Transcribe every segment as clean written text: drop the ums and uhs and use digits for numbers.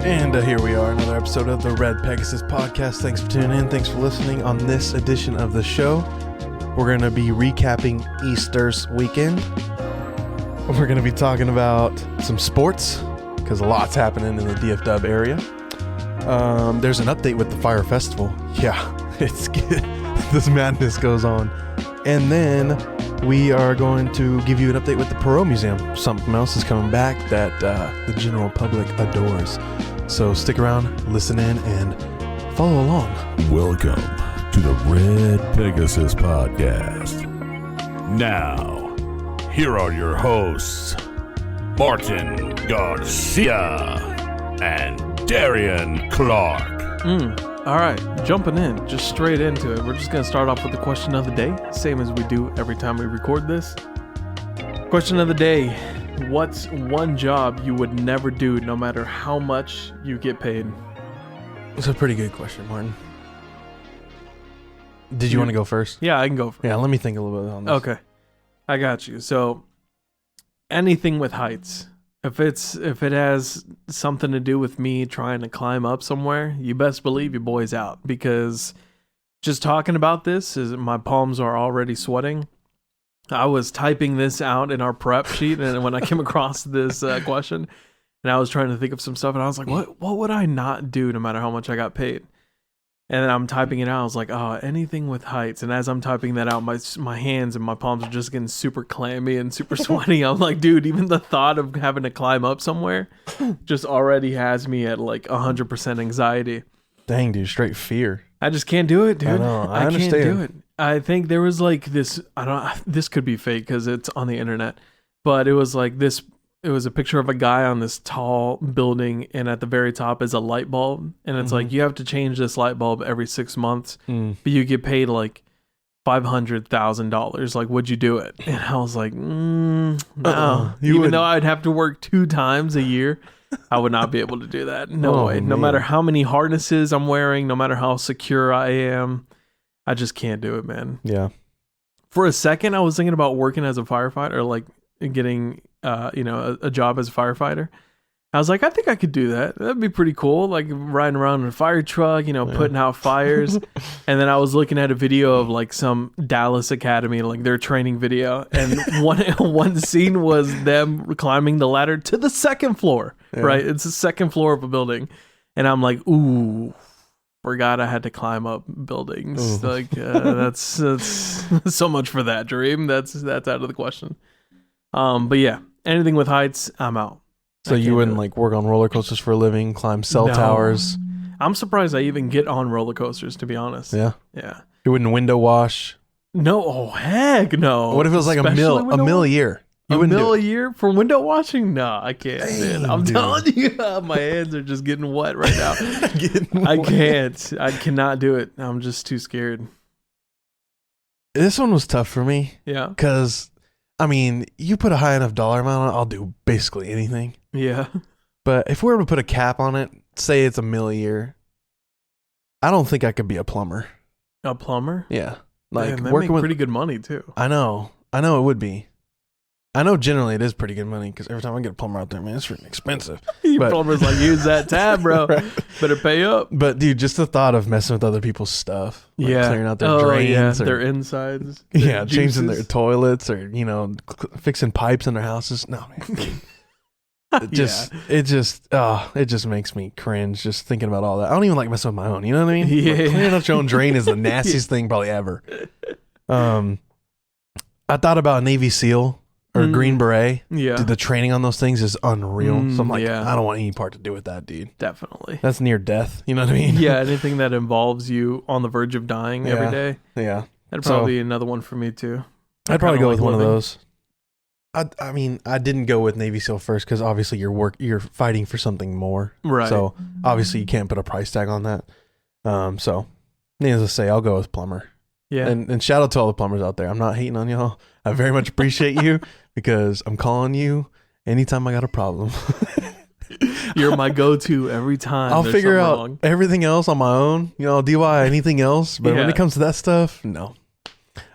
And here we are, another episode of the Red Pegasus Podcast. Thanks for tuning in. Thanks for listening. On this edition of the show, we're going to be recapping Easter's weekend. We're going to be talking about some sports, because a lot's happening in the DFW area. There's an update with the Fyre Festival. Yeah, it's good. This madness goes on. And then we are going to give you an update with the Perot Museum. Something else is coming back that the general public adores. So stick around, listen in, and follow along. Welcome to the Red Pegasus Podcast. Now, here are your hosts, Martin Garcia and Darian Clark. All right, jumping in, just straight into it. We're just going to start off with the question of the day, same as we do every time we record this. Question of the day. What's one job you would never do no matter how much you get paid? It's a pretty good question, Martin. Did you want to go first? Yeah, I can go first. Yeah, let me think a little bit on this. Okay, I got you. So anything with heights. If it has something to do with me trying to climb up somewhere, you best believe your boy's out, because just talking about this, my palms are already sweating. I was typing this out in our prep sheet, and when I came across this question, and I was trying to think of some stuff, and I was like, what would I not do no matter how much I got paid? And then I'm typing it out. I was like, anything with heights. And as I'm typing that out, my hands and my palms are just getting super clammy and super sweaty. I'm like, dude, even the thought of having to climb up somewhere just already has me at like 100% anxiety. Dang, dude, straight fear. I just can't do it, dude. I know. I understand. Can't do it. I think there was like this, this could be fake because it's on the internet, but it was like this. It was a picture of a guy on this tall building, and at the very top is a light bulb. And it's like, you have to change this light bulb every 6 months, but you get paid like $500,000. Like, would you do it? And I was like, no. Even though I'd have to work 2 times a year, I would not be able to do that. No way. No matter how many harnesses I'm wearing, no matter how secure I am, I just can't do it, man. Yeah. For a second, I was thinking about working as a firefighter, or like getting a job as a firefighter. I was like, I think I could do that. That'd be pretty cool. Like riding around in a fire truck, putting out fires. And then I was looking at a video of like some Dallas Academy, like their training video. And one scene was them climbing the ladder to the 2nd floor, right? It's the 2nd floor of a building. And I'm like, ooh, forgot I had to climb up buildings. Ooh. Like, that's so much for that dream. That's out of the question. But yeah, anything with heights, I'm out. So you wouldn't like work on roller coasters for a living, climb cell towers? I'm surprised I even get on roller coasters, to be honest. Yeah. You wouldn't window wash? No. Oh, heck no. What if it was like a mil a year? A mil a year for window washing? No, I can't. Dang, I'm telling you, my hands are just getting wet right now. I can't. I cannot do it. I'm just too scared. This one was tough for me. Yeah. Because, I mean, you put a high enough dollar amount on it, I'll do basically anything. Yeah. But if we were to put a cap on it, say it's $1 million a year, I don't think I could be a plumber. A plumber? Yeah. Like, man, working with pretty good money too. I know it would be. I know generally it is pretty good money, because every time I get a plumber out there, man, it's freaking expensive. Plumber's like, use that tab, bro. Right. Better pay up. But dude, just the thought of messing with other people's stuff, like clearing out their drains, their insides, their changing their toilets, or fixing pipes in their houses. No, man. It just makes me cringe just thinking about all that. I don't even like messing with my own. You know what I mean? Yeah. Like, cleaning out your own drain is the nastiest thing probably ever. I thought about a Navy SEAL or Green Beret. Yeah. Dude, the training on those things is unreal. So I'm like, I don't want any part to do with that, dude. Definitely. That's near death. You know what I mean? Yeah. Anything that involves you on the verge of dying every day. Yeah. That'd probably be another one for me too. I'd probably go with one of those. I mean, I didn't go with Navy SEAL first because obviously you're fighting for something more. Right. So obviously you can't put a price tag on that. So needless to say, I'll go with plumber. Yeah. And shout out to all the plumbers out there. I'm not hating on y'all. I very much appreciate you, because I'm calling you anytime I got a problem. You're my go-to every time. I'll figure out everything else on my own. I'll DIY anything else. But when it comes to that stuff, no.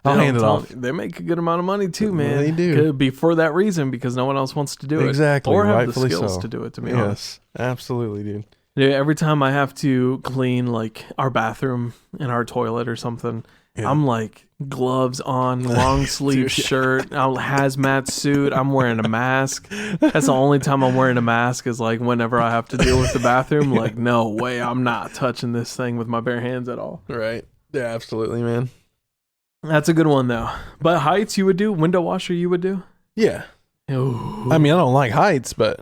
I'll hand it off. They make a good amount of money too, man. They do. Could be for that reason, because no one else wants to do it. Exactly. Or have rightfully the skills so. to do it, to be honest. Yes, absolutely, dude. Dude, every time I have to clean like our bathroom and our toilet or something, I'm like gloves on, long sleeve shirt, hazmat suit. I'm wearing a mask. That's the only time I'm wearing a mask is like whenever I have to deal with the bathroom. Like, no way, I'm not touching this thing with my bare hands at all. Right. Yeah, absolutely, man. That's a good one though. But heights you would do? Window washer you would do? Yeah. Ooh. I mean, I don't like heights, but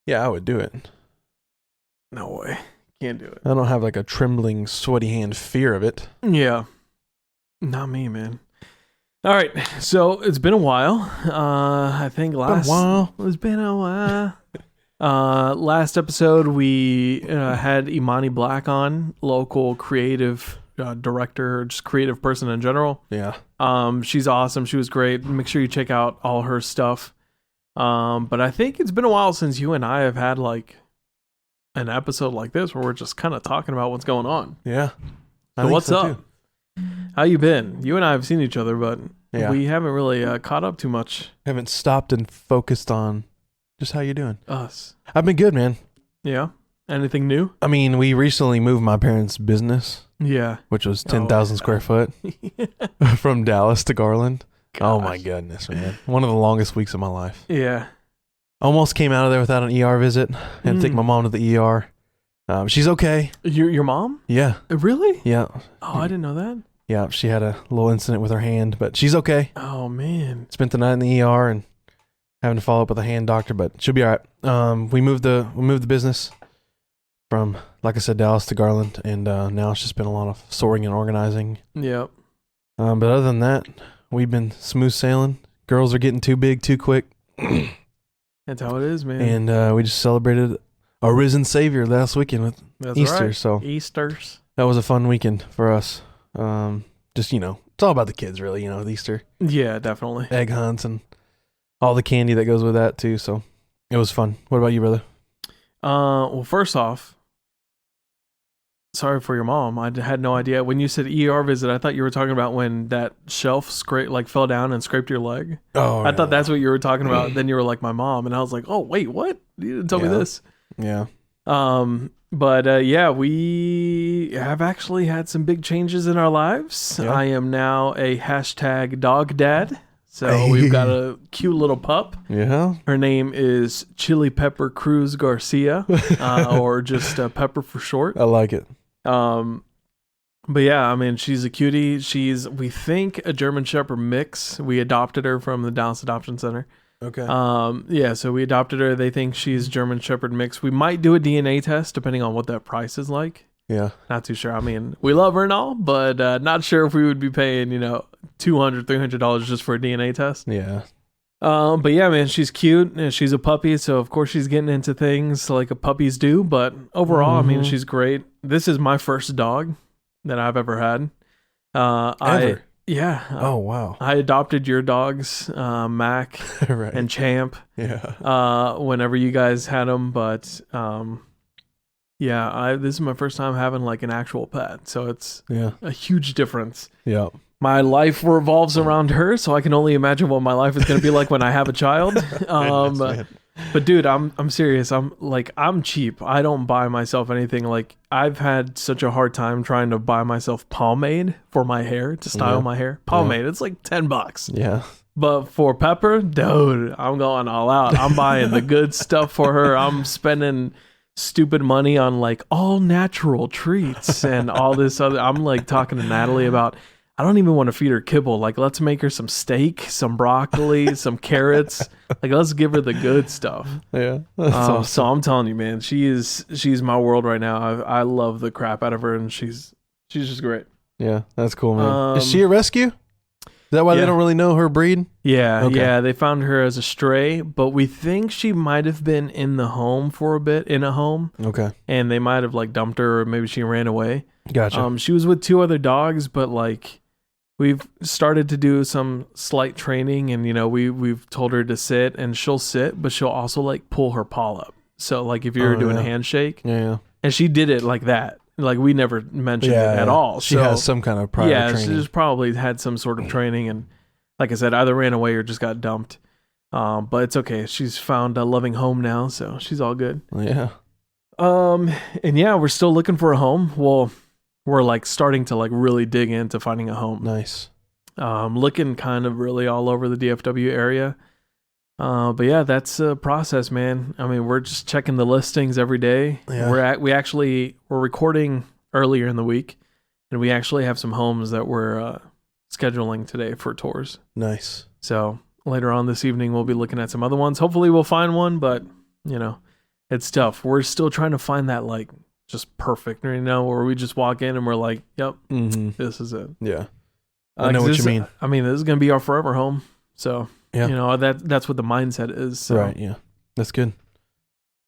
yeah, I would do it. No way. Can't do it. I don't have like a trembling, sweaty hand fear of it. Yeah. Not me, man. All right. So it's been a while. I think it's been a while. Last episode we had Imani Black on, local creative director, just creative person in general. Yeah. She's awesome. She was great. Make sure you check out all her stuff. But I think it's been a while since you and I have had like an episode like this where we're just kind of talking about what's going on. Yeah. So what's up? Too. How you been? You and I have seen each other, but we haven't really caught up too much. Haven't stopped and focused on just how you doing. Us. I've been good, man. Yeah. Anything new? I mean, we recently moved my parents' business. Yeah. Which was 10,000 square foot from Dallas to Garland. Gosh. Oh my goodness, man. One of the longest weeks of my life. Yeah. Almost came out of there without an ER visit. Had to take my mom to the ER. She's okay. Your mom? Yeah. Really? Yeah. Oh, I didn't know that. Yeah, she had a little incident with her hand, but she's okay. Oh man. Spent the night in the ER and having to follow up with a hand doctor, but she'll be all right. We moved the business from, like I said, Dallas to Garland, and now it's just been a lot of sorting and organizing. Yep. But other than that, we've been smooth sailing. Girls are getting too big too quick. That's how it is, man. And we just celebrated our risen Savior last weekend with Easter. Right. So Easters. That was a fun weekend for us. Just, it's all about the kids, really, with Easter. Yeah, definitely. Egg hunts and all the candy that goes with that, too. So it was fun. What about you, brother? Well, first off, sorry for your mom. I had no idea. When you said ER visit, I thought you were talking about when that shelf fell down and scraped your leg. Oh, I thought that's what you were talking about. Then you were like, my mom. And I was like, oh, wait, what? You didn't tell me this. Yeah. But we have actually had some big changes in our lives. Yeah. I am now a hashtag dog dad. So we've got a cute little pup. Yeah. Her name is Chili Pepper Cruz Garcia, or just Pepper for short. I like it. But yeah, I mean, she's a cutie. She's, we think, a German Shepherd mix. We adopted her from the Dallas Adoption Center. Okay. Yeah, so we adopted her. They think she's German Shepherd mix. We might do a DNA test depending on what that price is like. Yeah. Not too sure. I mean, we love her and all, but not sure if we would be paying, $200, $300 just for a DNA test. Yeah. But yeah, man, she's cute. She's a puppy, so of course she's getting into things like a puppies do. But overall, I mean, she's great. This is my first dog that I've ever had. Ever? Yeah. Oh, wow. I adopted your dogs, Mac right. and Champ. Yeah. Whenever you guys had them, but yeah, this is my first time having like an actual pet, so it's a huge difference. Yeah. My life revolves around her, so I can only imagine what my life is going to be like when I have a child. But dude, I'm serious. I'm cheap. I don't buy myself anything. Like, I've had such a hard time trying to buy myself pomade for my hair to style my hair. Pomade, it's like $10. Yeah. But for Pepper, dude, I'm going all out. I'm buying the good stuff for her. I'm spending stupid money on like all natural treats and all this other. I'm like talking to Natalie about, I don't even want to feed her kibble. Like, let's make her some steak, some broccoli, some carrots. Like, let's give her the good stuff. Yeah. Awesome. So I'm telling you, man, she's my world right now. I love the crap out of her, and she's just great. Yeah, that's cool, man. Is she a rescue? Is that why they don't really know her breed? Yeah, okay. Yeah. They found her as a stray, but we think she might have been in the home for a bit, in a home. Okay. And they might have like dumped her, or maybe she ran away. Gotcha. She was with 2 other dogs, but like, we've started to do some slight training, and we've told her to sit, and she'll sit, but she'll also like pull her paw up. So like if you're doing a handshake, and she did it like that. Like, we never mentioned it at all. She has some kind of prior training. Yeah, she just probably had some sort of training, and like I said, either ran away or just got dumped. But it's okay. She's found a loving home now, so she's all good. Yeah. And yeah, we're still looking for a home. Well, we're like starting to like really dig into finding a home. Nice. Looking kind of really all over the DFW area. But yeah, that's a process, man. I mean, we're just checking the listings every day. Yeah. We're recording earlier in the week, and we actually have some homes that we're scheduling today for tours. Nice. So later on this evening, we'll be looking at some other ones. Hopefully we'll find one, but you know, it's tough. We're still trying to find that like just perfect, where we just walk in and we're like, yep, this is it. Yeah. I know what you mean. I mean, this is going to be our forever home. So, yeah. That's what the mindset is. So. Right. Yeah. That's good.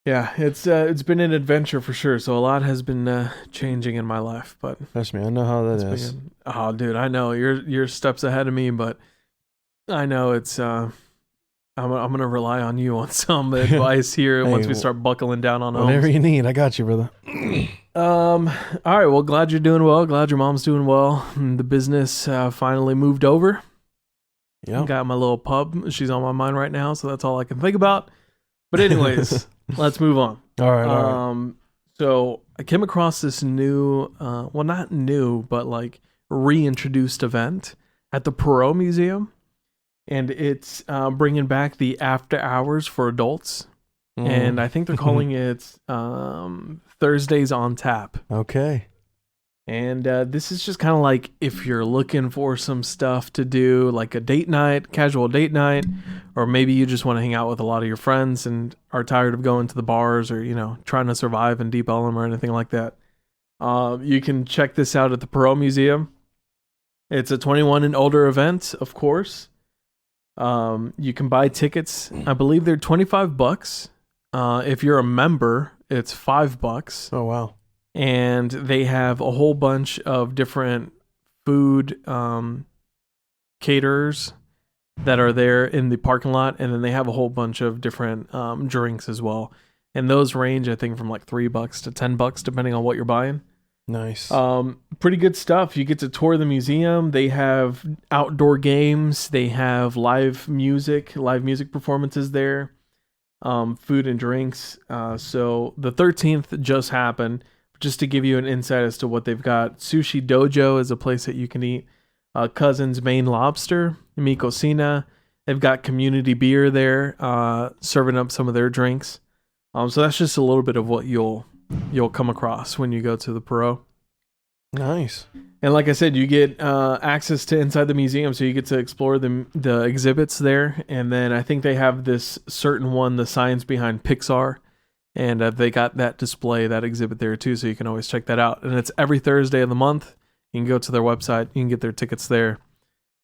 Yeah. It's been an adventure for sure. So a lot has been changing in my life, but trust me, I know how that is. Oh, dude, I know you're steps ahead of me, but I know it's, I'm going to rely on you on some advice here once we start buckling down on homes. Whatever you need. I got you, brother. All right. Well, glad you're doing well. Glad your mom's doing well. And the business finally moved over. Yeah. Got my little pub. She's on my mind right now, so that's all I can think about. But anyways, let's move on. All right. So I came across this new, well, not new, but like reintroduced event at the Perot Museum. And it's bringing back the after hours for adults. And I think they're calling it Thursdays on Tap. Okay. And this is just kind of like if you're looking for some stuff to do, like a date night, casual date night, or maybe you just want to hang out with a lot of your friends and are tired of going to the bars or, trying to survive in Deep Ellum or anything like that. You can check this out at the Perot Museum. It's a 21 and older event, of course. You can buy tickets. I believe they're $25. If you're a member, it's $5. Oh, wow. And they have a whole bunch of different food caterers that are there in the parking lot. And then they have a whole bunch of different drinks as well. And those range, I think, from like $3 to $10, depending on what you're buying. Nice. Pretty good stuff. You get to tour the museum. They have outdoor games. They have live music performances there. Food and drinks. So the 13th just happened. Just to give you an insight as to what they've got, Sushi Dojo is a place that you can eat. Cousin's Maine Lobster, Mi Cocina. They've got community beer there, serving up some of their drinks. So that's just a little bit of what you'll come across when you go to the Perot. Nice. And like I said, you get access to inside the museum, so you get to explore the exhibits there. And then I think they have this certain one, the science behind Pixar. And they got that display, that exhibit there too, so you can always check that out. And it's every Thursday of the month. You can go to their website. You can get their tickets there.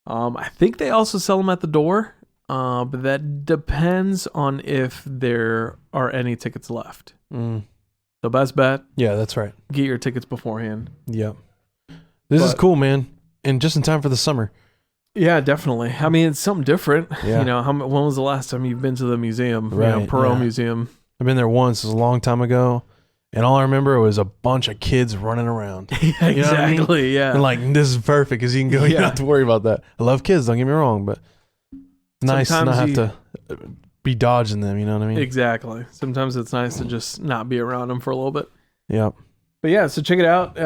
I think they also sell them at the door, but that depends on if there are any tickets left. The best bet. Yeah, that's right. Get your tickets beforehand. Yep. This is cool, man. And just in time for the summer. Yeah, definitely. I mean, it's something different. Yeah. When was the last time you've been to the museum? Right. Perot Museum. I've been there once. It was a long time ago. And all I remember was a bunch of kids running around. Yeah, exactly, you know what I mean? Yeah. And like, this is perfect because you can go, you don't have to worry about that. I love kids, don't get me wrong, but it's nice to not have to be dodging them, you know what I mean? Exactly. Sometimes it's nice to just not be around them for a little bit. Yep. But yeah, so check it out.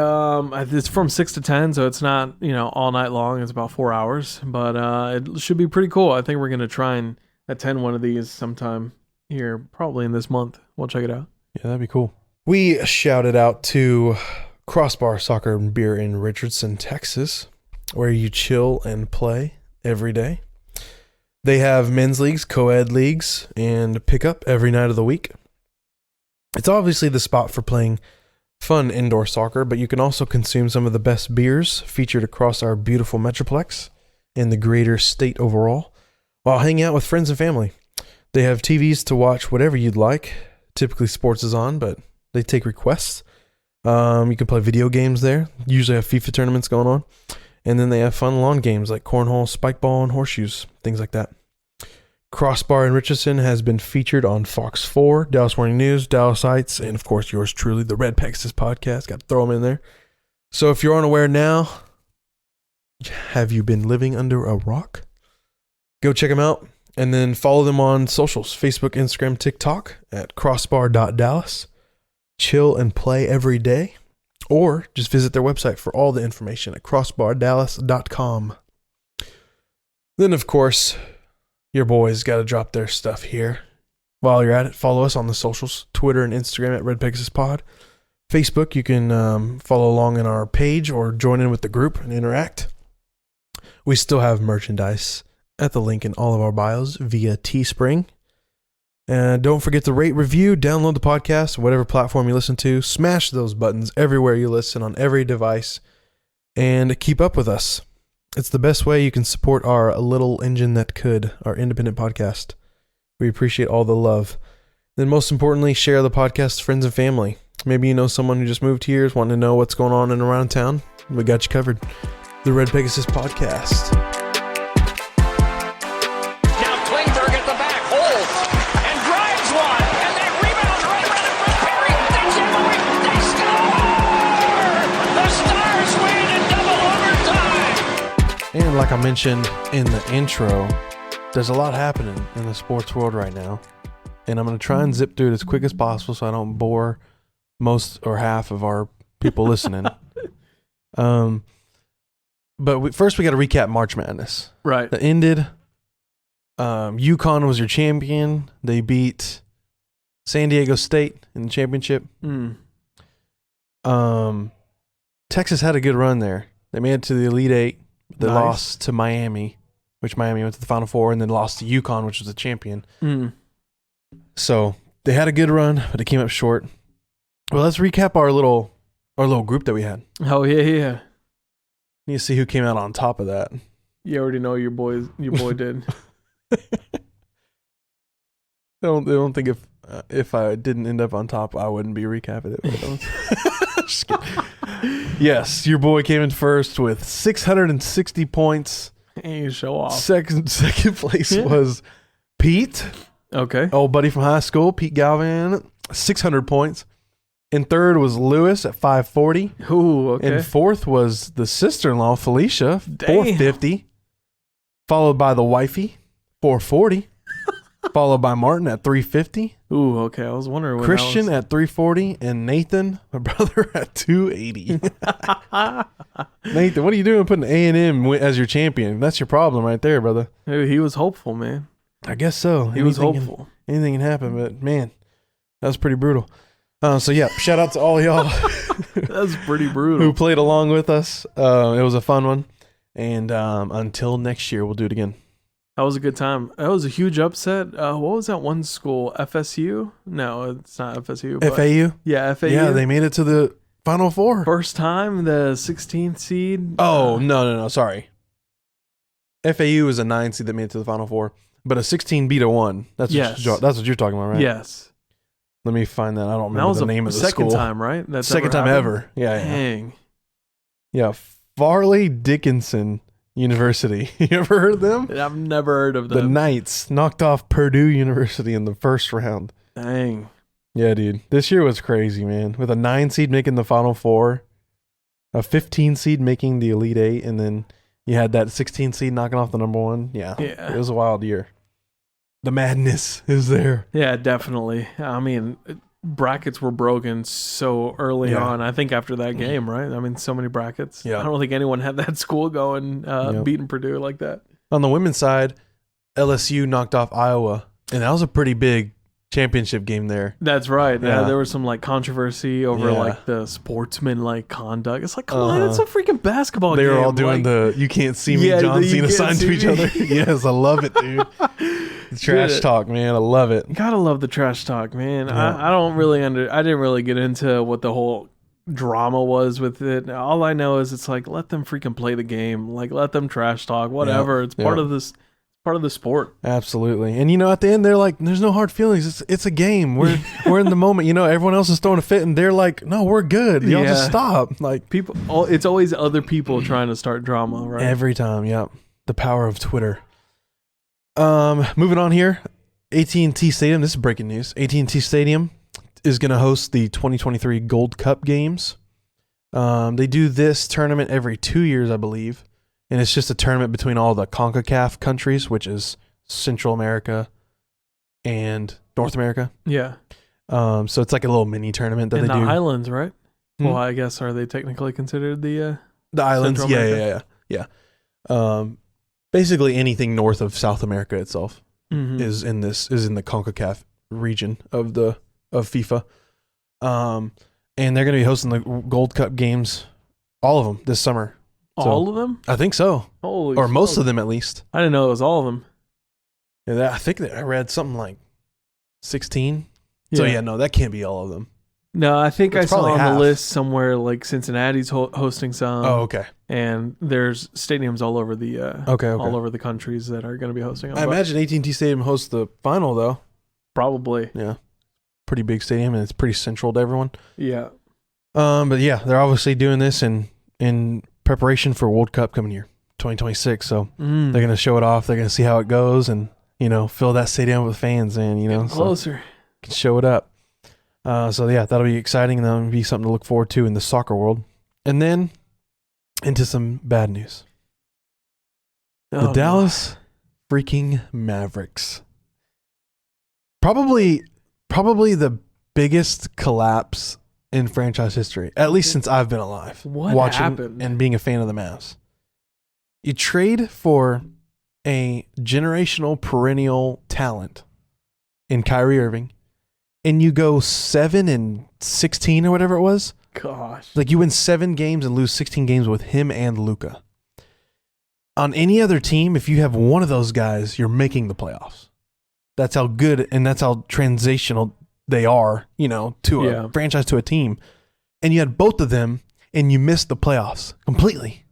It's from 6 to 10, so it's not, all night long. It's about 4 hours, but it should be pretty cool. I think we're going to try and attend one of these sometime here, probably in this month. We'll check it out. Yeah, that'd be cool. We shouted out to Crossbar Soccer Beer in Richardson, Texas, where you chill and play every day. They have men's leagues, co-ed leagues, and pickup every night of the week. It's obviously the spot for playing fun indoor soccer, but you can also consume some of the best beers featured across our beautiful Metroplex and the greater state overall, while hanging out with friends and family. They have TVs to watch whatever you'd like. Typically sports is on, but they take requests. You can play video games there. Usually have FIFA tournaments going on. And then they have fun lawn games like cornhole, spike ball, and horseshoes, things like that. Crossbar in Richardson has been featured on Fox 4, Dallas Morning News, Dallas Heights, and of course yours truly, the Red Pegasus Podcast. Got to throw them in there. So if you're unaware now, have you been living under a rock? Go check them out. And then follow them on socials, Facebook, Instagram, TikTok at crossbar.dallas. chill and play every day, or just visit their website for all the information at crossbardallas.com. Then, of course, your boys got to drop their stuff here. While you're at it, follow us on the socials, Twitter and Instagram at Red Pegasus Pod. Facebook, you can follow along in our page or join in with the group and interact. We still have merchandise at the link in all of our bios via Teespring. And don't forget to rate, review, download the podcast, whatever platform you listen to. Smash those buttons everywhere you listen on every device. And keep up with us. It's the best way you can support our little engine that could, our independent podcast. We appreciate all the love. Then most importantly, share the podcast to friends and family. Maybe you know someone who just moved here, is wanting to know what's going on and around town. We got you covered. The Red Pegasus Podcast. Now Klingberg at the back, holds, and drives one, and that rebound right around it from Perry. That's it, they score! The Stars win in double overtime! And like I mentioned in the intro, there's a lot happening in the sports world right now. And I'm going to try and zip through it as quick as possible so I don't bore most or half of our people listening. But first we got to recap March Madness. Right. That ended. UConn was your champion. They beat San Diego State in the championship. Texas had a good run there. They made it to the Elite Eight. They lost to Miami, which Miami went to the Final Four, and then lost to UConn, which was the champion. So they had a good run, but it came up short. Well, let's recap our little group that we had. Oh yeah. Need to see who came out on top of that. You already know your boy did. I don't think if I didn't end up on top, I wouldn't be recapping it. Just kidding. Yes, your boy came in first with 660 points. Hey, you show off. Second place was Pete. Okay. Old buddy from high school, Pete Galvin, 600 points. And third was Lewis at 540. Ooh, okay. And fourth was the sister-in-law, Felicia, Damn. 450. Followed by the wifey, 440. Followed by Martin at 350. Ooh, okay. I was wondering when Christian at 340. And Nathan, my brother, at 280. Nathan, what are you doing putting A&M as your champion? That's your problem right there, brother. He was hopeful, man. I guess so. He was hopeful. Anything can happen, but man, that was pretty brutal. So yeah, shout out to all y'all That's pretty brutal. who played along with us. It was a fun one. And until next year, we'll do it again. That was a good time. That was a huge upset. What was that one school? FSU? No, it's not FSU. But FAU? yeah, FAU. Yeah, they made it to the Final Four. First time, the 16th seed. Oh, no, sorry. FAU was a 9 seed that made it to the Final Four, but a 16 beat a 1. That's what you're talking about, right? Yes. Let me find that. I don't That remember was the name of the second school. time, right? That's Second time happened? ever. Yeah. Dang. Yeah, Farley Dickinson University. You ever heard of them? I've never heard of The them. Knights knocked off Purdue University in the first round. Dang. Yeah, dude. This year was crazy, man. With a 9 seed making the Final Four, a 15 seed making the Elite Eight, and then you had that 16 seed knocking off the number 1. Yeah. Yeah. It was a wild year. The madness is there. Yeah, definitely. I mean, brackets were broken so early on. I think after that game, right? I mean, so many brackets. Yeah. I don't think anyone had that school going, beating Purdue like that. On the women's side, LSU knocked off Iowa, and that was a pretty big championship game there. That's right. Yeah. There was some like controversy over Yeah. like the sportsman like conduct. It's like, come on, it's a freaking basketball game. They were all doing like, the "you can't see me" Yeah, John the "you Cena can't sign see to each me." other. Yes, I love it, dude. The trash Dude. talk, man. I love it. Gotta love the trash talk, man. Yeah. I don't really I didn't really get into what the whole drama was with it. All I know is it's like, let them freaking play the game. Like, let them trash talk, whatever. It's part of this, part of the sport. Absolutely. And at the end, they're like, "There's no hard feelings. It's a game. We're in the moment." Everyone else is throwing a fit, and they're like, "No, we're good. Y'all just stop." Like People, it's always other people trying to start drama, right? every time. Yep. The power of Twitter. Moving on here. AT&T Stadium. This is breaking news. AT&T Stadium is going to host the 2023 Gold Cup games. They do this tournament every 2 years, I believe. And it's just a tournament between all the CONCACAF countries, which is Central America and North America. Yeah. So it's like a little mini tournament that In they the do. islands, right? Hmm? Well, I guess are they technically considered the Islands, Central yeah. Basically anything north of South America itself is in the CONCACAF region of FIFA. And they're going to be hosting the Gold Cup games, all of them this summer. So, all of them? I think so, Holy or most smokes. of them at least. I didn't know it was all of them. Yeah, I think that I read something like 16. So yeah, no, that can't be all of them. No, I think It's I saw probably on half. the list somewhere like Cincinnati's hosting some. Oh, okay. And there's stadiums all over the Okay. all over the countries that are going to be hosting them. I imagine AT&T Stadium hosts the final though. Probably. Yeah, pretty big stadium and it's pretty central to everyone. Yeah. But yeah, they're obviously doing this in preparation for World Cup coming here, 2026. So they're gonna show it off. They're gonna see how it goes, and fill that stadium with fans, and Getting so closer. can show it up. So yeah, that'll be exciting, and that'll be something to look forward to in the soccer world. And then into some bad news. The Dallas freaking Mavericks. Probably the biggest collapse in franchise history, at least since I've been alive. What watching happened? and being a fan of the Mavs. You trade for a generational perennial talent in Kyrie Irving, and you go 7-16 or whatever it was. Gosh. Like you win 7 games and lose 16 games with him and Luka. On any other team, if you have one of those guys, you're making the playoffs. That's how good and that's how transitional they are, to a franchise, to a team. And you had both of them, and you missed the playoffs completely.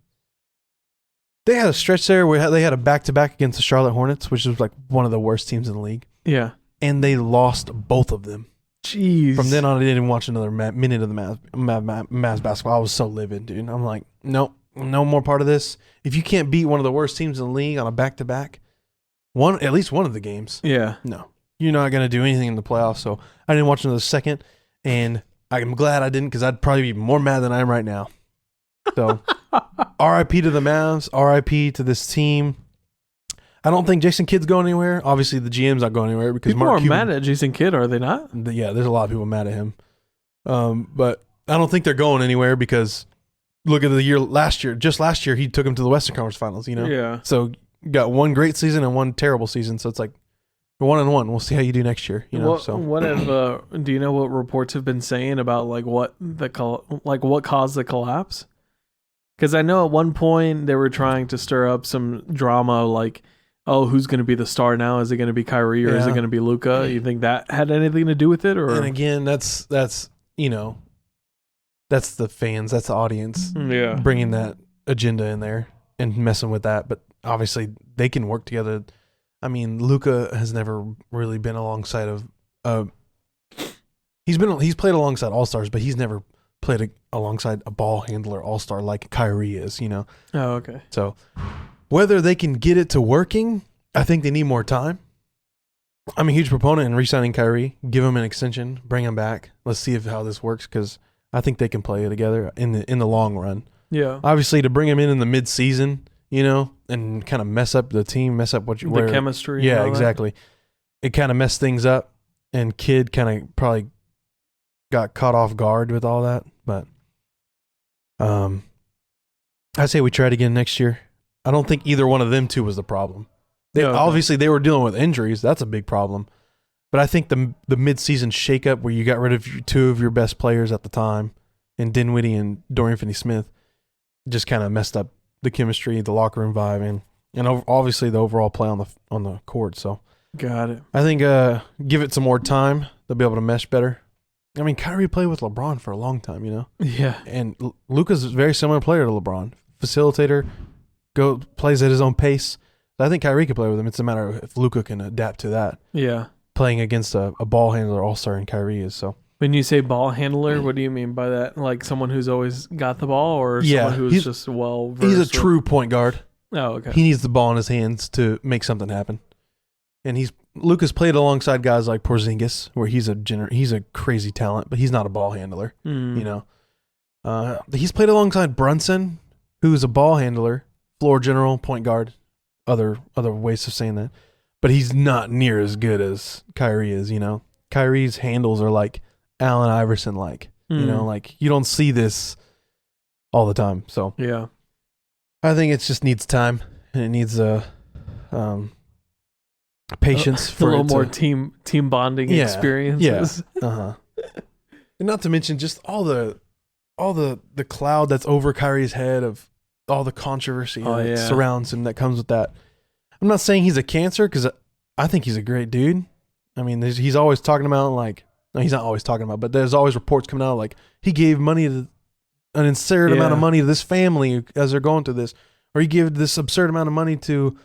They had a stretch there where they had a back-to-back against the Charlotte Hornets, which was like one of the worst teams in the league. Yeah. And they lost both of them. Jeez. From then on, I didn't watch another minute of the Mavs basketball. I was so livid, dude. I'm like, nope, no more part of this. If you can't beat one of the worst teams in the league on a back-to-back, at least one of the games, Yeah. no, you're not going to do anything in the playoffs. So I didn't watch another second, and I'm glad I didn't, because I'd probably be more mad than I am right now. So RIP to the Mavs, RIP to this team. I don't think Jason Kidd's going anywhere. Obviously, the GM's not going anywhere because People Mark are Cuban, mad at Jason Kidd, are they not? Yeah, there's a lot of people mad at him. But I don't think they're going anywhere because look at the year last year. Just last year, he took them to the Western Conference Finals, Yeah. So got one great season and one terrible season. So it's like 1-1. We'll see how you do next year. What have do you know what reports have been saying about like what caused the collapse? Because I know at one point they were trying to stir up some drama, like, oh, who's going to be the star now? Is it going to be Kyrie or is it going to be Luka? You think that had anything to do with it? Or And again, that's the fans, that's the audience, bringing that agenda in there and messing with that. But obviously, they can work together. I mean, Luka has never really been alongside of. He's played alongside all-stars, but he's never played alongside a ball handler all-star like Kyrie is. Oh, okay. So whether they can get it to working, I think they need more time. I'm a huge proponent in re-signing Kyrie. Give him an extension, bring him back. Let's see how this works, because I think they can play together in the long run. Yeah. Obviously, to bring him in the mid-season, and kind of mess up the team, mess up the chemistry. Yeah, and all exactly. It kind of messed things up, and Kidd kind of probably got caught off guard with all that. But I say we try it again next year. I don't think either one of them two was the problem. Obviously, they were dealing with injuries. That's a big problem. But I think the mid-season shakeup where you got rid of 2 of your best players at the time, in Dinwiddie and Dorian Finney-Smith, just kind of messed up the chemistry, the locker room vibe, and obviously the overall play on the court. So Got it. I think give it some more time, they'll be able to mesh better. I mean, Kyrie played with LeBron for a long time, Yeah. and Luka's a very similar player to LeBron, facilitator, plays at his own pace. I think Kyrie could play with him. It's a matter of if Luka can adapt to that. Yeah. Playing against a ball handler all-star in Kyrie is so. When you say ball handler, what do you mean by that? Like someone who's always got the ball, or Yeah, someone who's just well-versed? He's a true point guard. Oh, okay. He needs the ball in his hands to make something happen. And Luka's played alongside guys like Porzingis, where he's a crazy talent, but he's not a ball handler. He's played alongside Brunson, who's a ball handler, floor general, point guard, other ways of saying that. But he's not near as good as Kyrie is, Kyrie's handles are like Allen Iverson like. You know, like you don't see this all the time. So yeah, I think it just needs time and it needs patience for a little more team bonding experiences. Yeah. And not to mention just all the cloud that's over Kyrie's head of all the controversy that surrounds him that comes with that. I'm not saying he's a cancer because I think he's a great dude. I mean, he's always talking about like. No, he's not always talking about, but there's always reports coming out like he gave money to an absurd amount of money to this family as they're going through this, or he gave this absurd amount of money to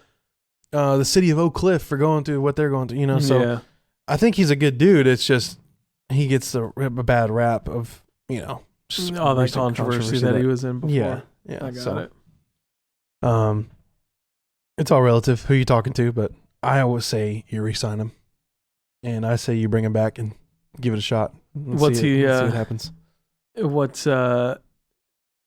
the city of Oak Cliff for going through what they're going through. You know, so I think he's a good dude. It's just he gets a bad rap of just all that controversy that he was in before. Yeah, I got it. It's all relative who you're talking to, but I always say you re-sign him, and I say you bring him back and give it a shot. Let's see what happens. What's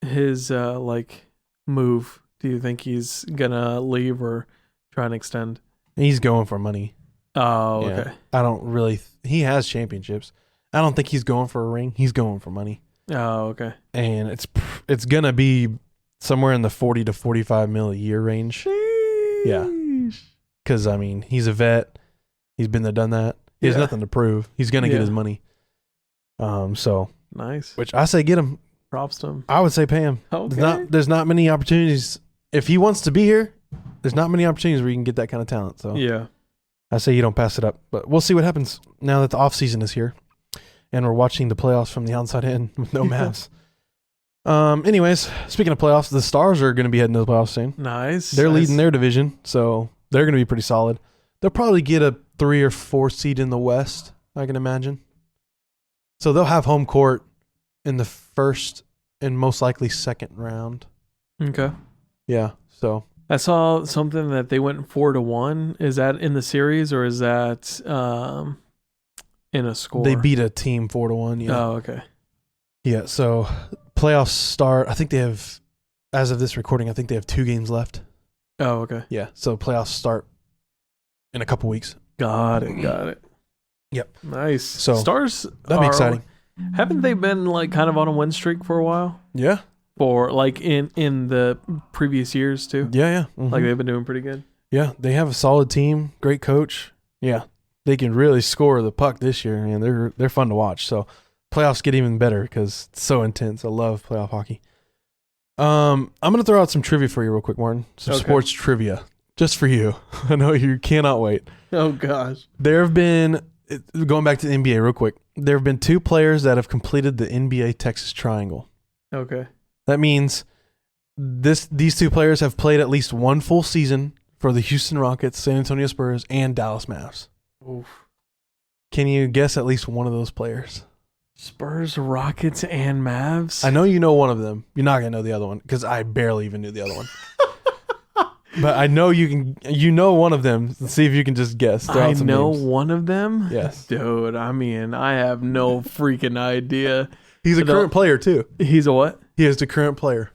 his like move? Do you think he's gonna leave or try and extend? He's going for money. Oh, okay. I don't really. He has championships. I don't think he's going for a ring. He's going for money. Oh, okay. And it's gonna be somewhere in the 40 to 45 mil a year range. Sheesh. Yeah. Because I mean, he's a vet. He's been there, done that. He has nothing to prove. He's gonna get his money. So nice. Which I say, get him. Props to him. I would say pay him. Okay. There's not many opportunities. If he wants to be here, there's not many opportunities where you can get that kind of talent. So yeah, I say you don't pass it up. But we'll see what happens now that the off season is here, and we're watching the playoffs from the outside in with no Mavs. Anyways, speaking of playoffs, the Stars are going to be heading to the playoffs soon. Nice. They're leading their division, so they're going to be pretty solid. They'll probably get a 3 or 4 seed in the West, I can imagine. So they'll have home court in the first and most likely second round. Okay. Yeah. So I saw something that they went 4-1. Is that in the series or is that in a score? they beat a team 4-1. Yeah. Oh, okay. Yeah. So playoffs start. I think they have, as of this recording, I think they have 2 games left. Oh, okay. Yeah. So playoffs start in a couple weeks. Got it. Yep. Nice. So Stars that'd be exciting. Haven't they been like kind of on a win streak for a while? Yeah. For like in the previous years too? Yeah. Mm-hmm. Like they've been doing pretty good. Yeah. They have a solid team, great coach. Yeah. They can really score the puck this year, and they're fun to watch. So playoffs get even better because it's so intense. I love playoff hockey. I'm gonna throw out some trivia for you real quick, Martin. Some sports trivia. Just for you. I know you cannot wait. Oh, gosh. There have been, going back to the NBA real quick, there have been 2 players that have completed the NBA Texas Triangle. Okay. That means these 2 players have played at least 1 full season for the Houston Rockets, San Antonio Spurs, and Dallas Mavs. Oof. Can you guess at least one of those players? Rockets, and Mavs? I know you know one of them. You're not going to know the other one because I barely even knew the other one. But I know you know one of them. Let's see if you can just guess. I know one of them? Yes. Dude, I mean, I have no freaking idea. He's a current player, too. He's a what? He is the current player.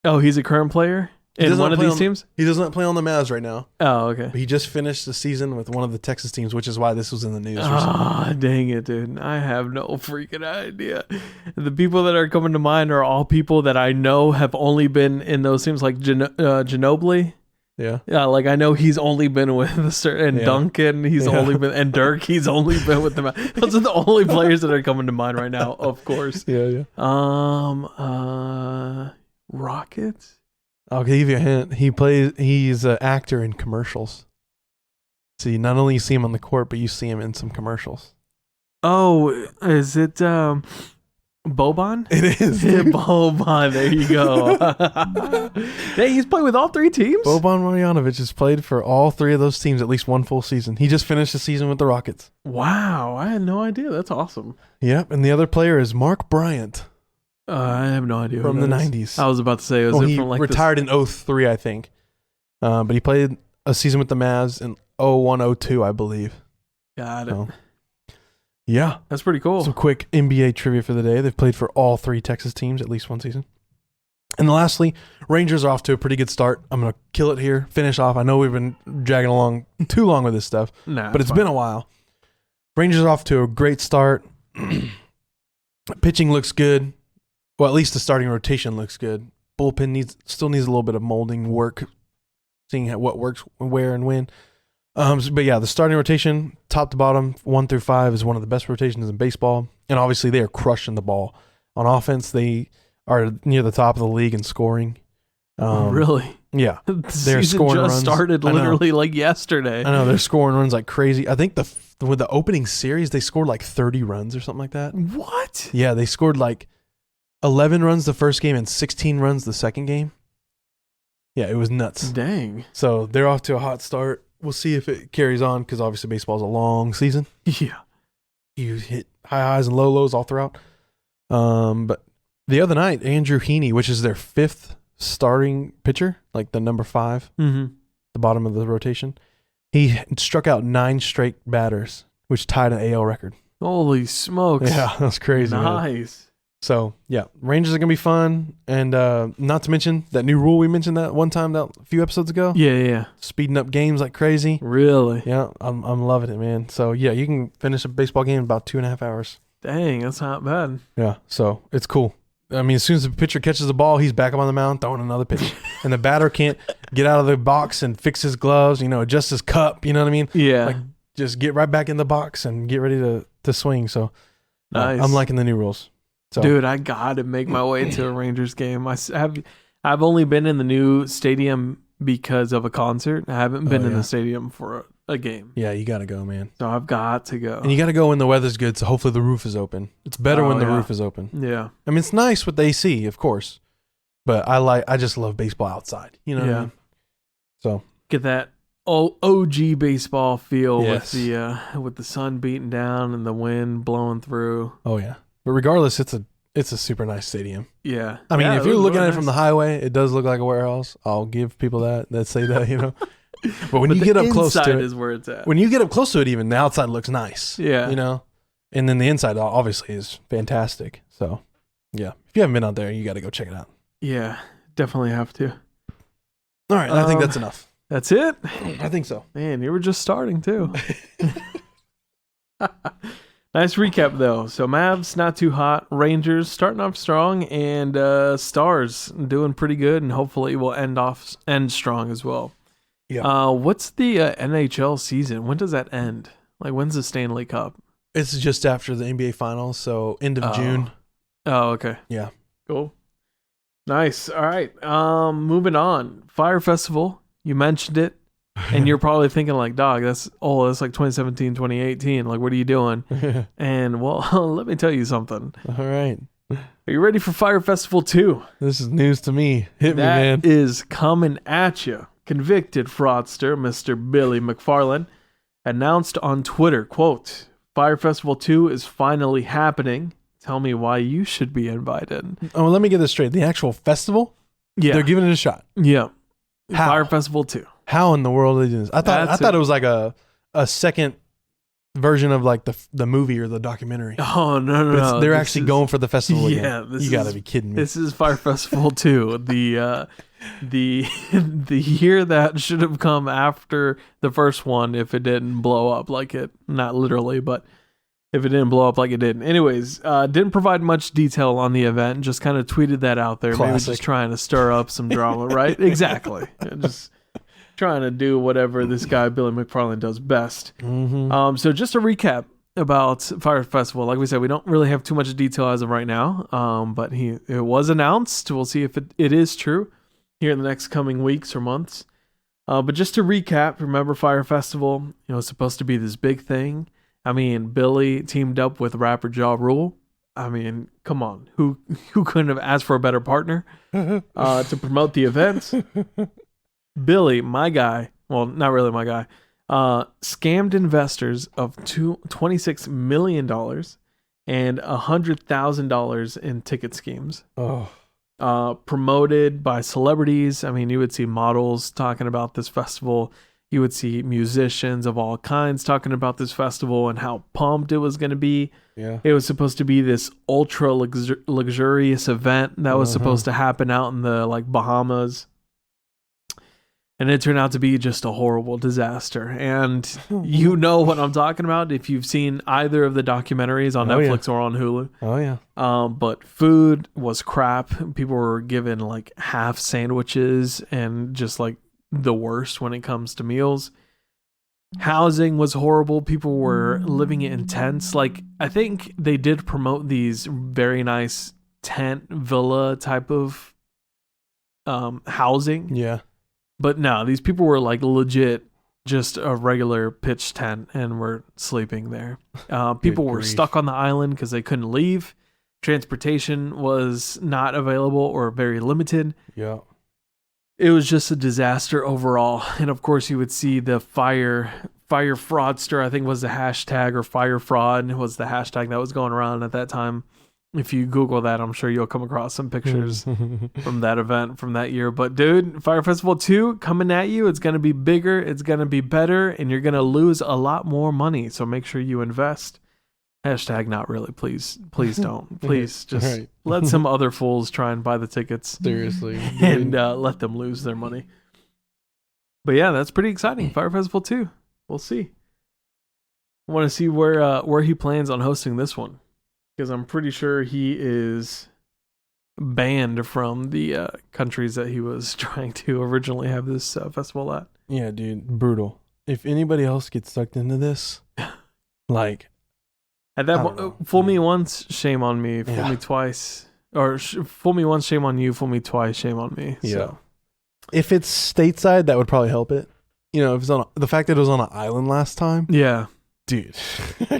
Oh, he's a current player? In one of these teams? He does not play on the Mavs right now. Oh, okay. But he just finished the season with one of the Texas teams, which is why this was in the news. Ah, dang it, dude. I have no freaking idea. The people that are coming to mind are all people that I know have only been in those teams, like Ginobili. Yeah. Yeah, like I know he's only been with and Duncan, he's only been, and Dirk, he's only been with them. Those are the only players that are coming to mind right now, of course. Yeah. Rockets? I'll give you a hint. He's an actor in commercials. See, not only you see him on the court, but you see him in some commercials. Oh, is it Boban? It is. Boban, there you go. Hey, he's played with all 3 teams? Boban Marjanovic has played for all 3 of those teams at least 1 full season. He just finished the season with the Rockets. Wow, I had no idea. That's awesome. Yep, and the other player is Mark Bryant. I have no idea. From the 90s. I was about to say, he from like retired in 03, I think. But he played a season with the Mavs in 01-02, I believe. Got it. So, yeah. That's pretty cool. Some quick NBA trivia for the day. They've played for all 3 Texas teams at least 1 season. And lastly, Rangers are off to a pretty good start. I'm going to kill it here, finish off. I know we've been dragging along too long with this stuff, but it's been a while. Rangers are off to a great start. Pitching looks good. Well, at least the starting rotation looks good. Bullpen still needs a little bit of molding work, seeing what works where and when. But yeah, the starting rotation, top to bottom, 1 through 5, is one of the best rotations in baseball. And obviously, they are crushing the ball. On offense, they are near the top of the league in scoring. Really? Yeah. They're scoring just runs. started literally like yesterday. I know, they're scoring runs like crazy. I think with the opening series, they scored like 30 runs or something like that. What? Yeah, they scored like 11 runs the first game and 16 runs the second game. Yeah, it was nuts. Dang. So they're off to a hot start. We'll see if it carries on because obviously baseball is a long season. Yeah. You hit high highs and low lows all throughout. But the other night, Andrew Heaney, which is their 5th starting pitcher, like the number 5, the bottom of the rotation, he struck out 9 straight batters, which tied an AL record. Holy smokes. Yeah, that's crazy. Nice. Man. So, yeah, Rangers are going to be fun. And not to mention that new rule we mentioned that one time a few episodes ago. Yeah. Speeding up games like crazy. Really? Yeah, I'm loving it, man. So, yeah, you can finish a baseball game in about 2.5 hours. Dang, that's not bad. Yeah, so it's cool. I mean, as soon as the pitcher catches the ball, he's back up on the mound throwing another pitch. And the batter can't get out of the box and fix his gloves, adjust his cup, you know what I mean? Yeah. Like, just get right back in the box and get ready to swing. So, nice. I'm liking the new rules. So. Dude, I gotta make my way to a Rangers game. I've only been in the new stadium because of a concert. I haven't been in the stadium for a game. Yeah, you gotta go, man. So I've got to go. And you gotta go when the weather's good. So hopefully the roof is open. It's better when the roof is open. Yeah. I mean, it's nice with the AC, of course, but I just love baseball outside. You know what I mean? So get that OG baseball feel yes. with the sun beating down and the wind blowing through. Oh yeah. But regardless, it's a super nice stadium. Yeah. I mean, if you're looking at it nice. from the highway, it does look like a warehouse. I'll give people that say that, But when you get up close to it, is where it's at. when you get up close to it, even the outside looks nice. Yeah. And then the inside obviously is fantastic. So, yeah, if you haven't been out there, you got to go check it out. Yeah, definitely have to. All right, I think that's enough. That's it? I think so. Man, you were just starting too. Nice recap, though. So Mavs, not too hot. Rangers starting off strong, and Stars doing pretty good, and hopefully will end strong as well. Yeah. What's the NHL season? When does that end? Like, when's the Stanley Cup? It's just after the NBA Finals, so end of June. Oh, okay. Yeah. Cool. Nice. All right. Moving on. Fyre Festival. You mentioned it. And you're probably thinking like, dog, that's like 2017, 2018. Like, what are you doing? And well, let me tell you something. All right. Are you ready for Fyre Festival 2? This is news to me. Hit me, man. That is coming at you. Convicted fraudster, Mr. Billy McFarland, announced on Twitter, quote, Fyre Festival 2 is finally happening. Tell me why you should be invited. Oh, let me get this straight. The actual festival? Yeah. They're giving it a shot. Yeah. How? Fyre Festival 2. How in the world are they doing this? I thought it was like a second version of like the movie or the documentary. Oh, no. They're actually going for the festival again. Yeah. You got to be kidding me. This is Fyre Festival 2. The year that should have come after the first one if it didn't blow up like it, not literally, but if it didn't blow up like it did. Anyways, didn't provide much detail on the event, just kind of tweeted that out there. Classic. Maybe just trying to stir up some drama, right? Exactly. Just trying to do whatever this guy, Billy McFarland, does best. Mm-hmm. So just a recap about Fyre Festival. Like we said, we don't really have too much detail as of right now, but it was announced. We'll see if it is true here in the next coming weeks or months. But just to recap, remember Fyre Festival, it's supposed to be this big thing. I mean, Billy teamed up with rapper Ja Rule. I mean, come on. Who couldn't have asked for a better partner to promote the event? Billy, my guy, well, not really my guy, scammed investors of $26 million and $100,000 in ticket schemes. Oh. Promoted by celebrities. I mean, you would see models talking about this festival. You would see musicians of all kinds talking about this festival and how pumped it was going to be. Yeah. It was supposed to be this ultra luxurious event that was supposed to happen out in the like Bahamas. And it turned out to be just a horrible disaster. And you know what I'm talking about if you've seen either of the documentaries on Netflix or on Hulu. Oh, yeah. But food was crap. People were given like half sandwiches and just like the worst when it comes to meals. Housing was horrible. People were living in tents. Like, I think they did promote these very nice tent villa type of housing. Yeah. But no, these people were like legit just a regular pitch tent and were sleeping there. People were stuck on the island because they couldn't leave. Transportation was not available or very limited. Yeah. It was just a disaster overall. And of course, you would see the Fyre fraudster, I think was the hashtag, or Fyre fraud was the hashtag that was going around at that time. If you Google that, I'm sure you'll come across some pictures from that event from that year. But dude, Fyre Festival 2 coming at you. It's going to be bigger. It's going to be better. And you're going to lose a lot more money. So make sure you invest. Hashtag not really. Please don't. Please just let some other fools try and buy the tickets. Seriously. And let them lose their money. But yeah, that's pretty exciting. Fyre Festival 2. We'll see. I want to see where he plans on hosting this one. Because I'm pretty sure he is banned from the countries that he was trying to originally have this festival at. Yeah, dude. Brutal. If anybody else gets sucked into this, like... At that fool me once, shame on me. Fool me twice. Or fool me once, shame on you. Fool me twice, shame on me. Yeah. So. If it's stateside, that would probably help it. You know, if it's on the fact that it was on an island last time. Yeah. Dude,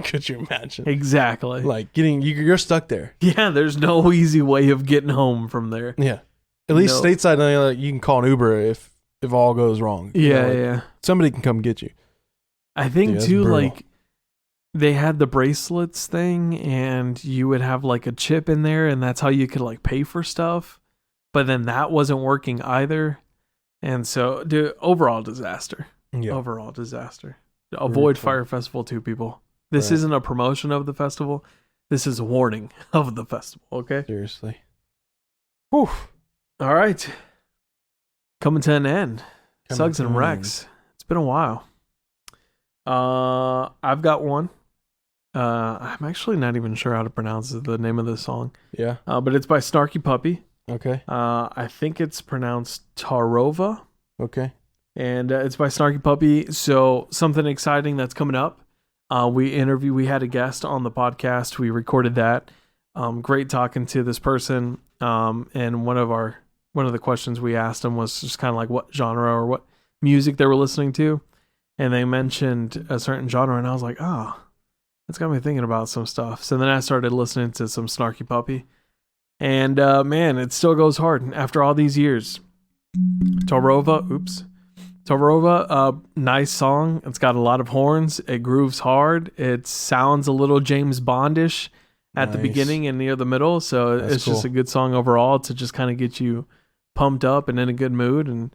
could you imagine? Exactly. Like you're stuck there. Yeah, there's no easy way of getting home from there. Yeah. At least stateside, you can call an Uber if all goes wrong. Yeah, yeah. Somebody can come get you. I think too, brutal. like, they had the bracelets thing, and you would have like a chip in there, and that's how you could like pay for stuff. But then that wasn't working either, and so, dude, overall disaster. Yeah. Overall disaster. Avoid Fyre Festival 2, people. This isn't a promotion of the festival. This is a warning of the festival. Okay. Seriously. Whew. All right. Coming to an end. Suggs and Rex. It's been a while. I've got one. I'm actually not even sure how to pronounce the name of this song. Yeah. But it's by Snarky Puppy. Okay. I think it's pronounced Tarova. Okay. And it's by Snarky Puppy. So something exciting that's coming up. We had a guest on the podcast. We recorded that. Great talking to this person. And one of the questions we asked them was just kind of like what genre or what music they were listening to. And they mentioned a certain genre, and I was like, oh, that's got me thinking about some stuff. So then I started listening to some Snarky Puppy. And man, it still goes hard after all these years. Tarova, nice song. It's got a lot of horns. It grooves hard. It sounds a little James Bondish at the beginning and near the middle. So it's just a good song overall to just kind of get you pumped up and in a good mood and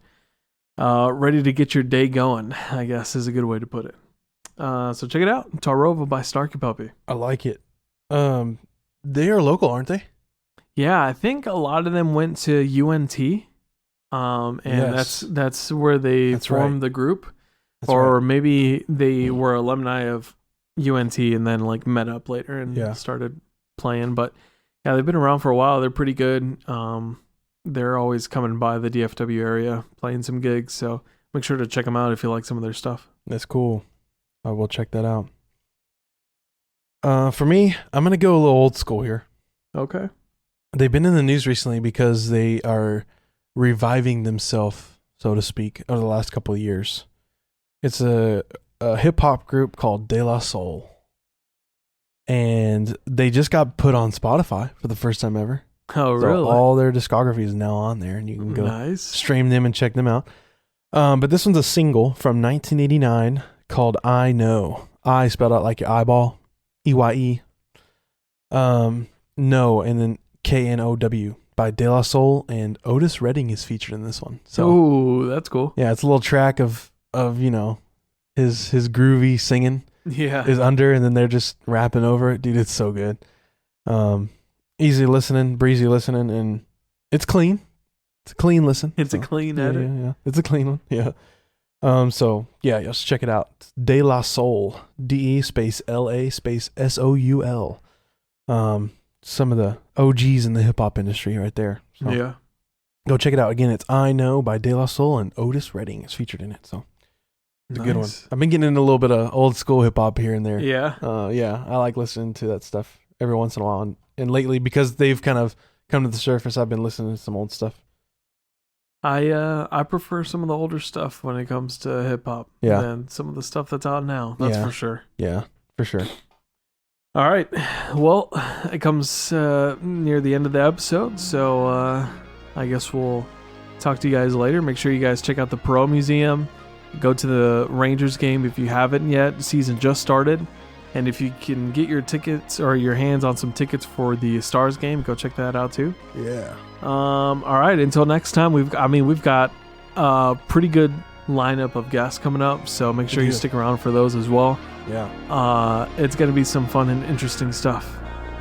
ready to get your day going, I guess is a good way to put it. So check it out. Tarova by Snarky Puppy. I like it. They are local, aren't they? Yeah, I think a lot of them went to UNT. And yes. that's where they formed the group. Maybe they were alumni of UNT and then like met up later and started playing. But yeah, they've been around for a while. They're pretty good. They're always coming by the DFW area, playing some gigs. So make sure to check them out if you like some of their stuff. That's cool. I will check that out. For me, I'm going to go a little old school here. Okay. They've been in the news recently because they are reviving themselves, so to speak, over the last couple of years. It's a hip-hop group called De La Soul. And they just got put on Spotify for the first time ever. Oh, so really? all their discography is now on there, and you can go stream them and check them out. But this one's a single from 1989 called I Know. I spelled out like your eyeball. EYE. No, and then KNOW by De La Soul, and Otis Redding is featured in this one. So, that's cool. Yeah, it's a little track of his groovy singing. Yeah. Is under, and then they're just rapping over it. Dude, it's so good. Easy listening, breezy listening, and it's clean. It's a clean listen. It's a clean edit. Yeah. It's a clean one. Yeah. So yeah, just check it out. De La Soul. DE space LA space SOUL. Some of the OGs in the hip hop industry right there. So Yeah. go check it out. Again, it's I Know by De La Soul, and Otis Redding is featured in it. So it's a good one. I've been getting into a little bit of old school hip hop here and there. Yeah. Yeah, I like listening to that stuff every once in a while. And lately, because they've kind of come to the surface, I've been listening to some old stuff. I prefer some of the older stuff when it comes to hip hop than some of the stuff that's out now. That's for sure. Yeah, for sure. All right. Well, it comes near the end of the episode, so I guess we'll talk to you guys later. Make sure you guys check out the Perot Museum. Go to the Rangers game if you haven't yet. The season just started. And if you can get your tickets or your hands on some tickets for the Stars game, go check that out too. Yeah. All right. Until next time, we've got a pretty good lineup of guests coming up, so make sure you stick around for those as well. Yeah. It's gonna be some fun and interesting stuff.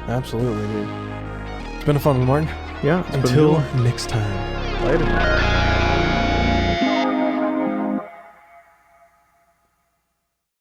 Absolutely, dude. It's been a fun one, Martin. Yeah. Until next time. Later.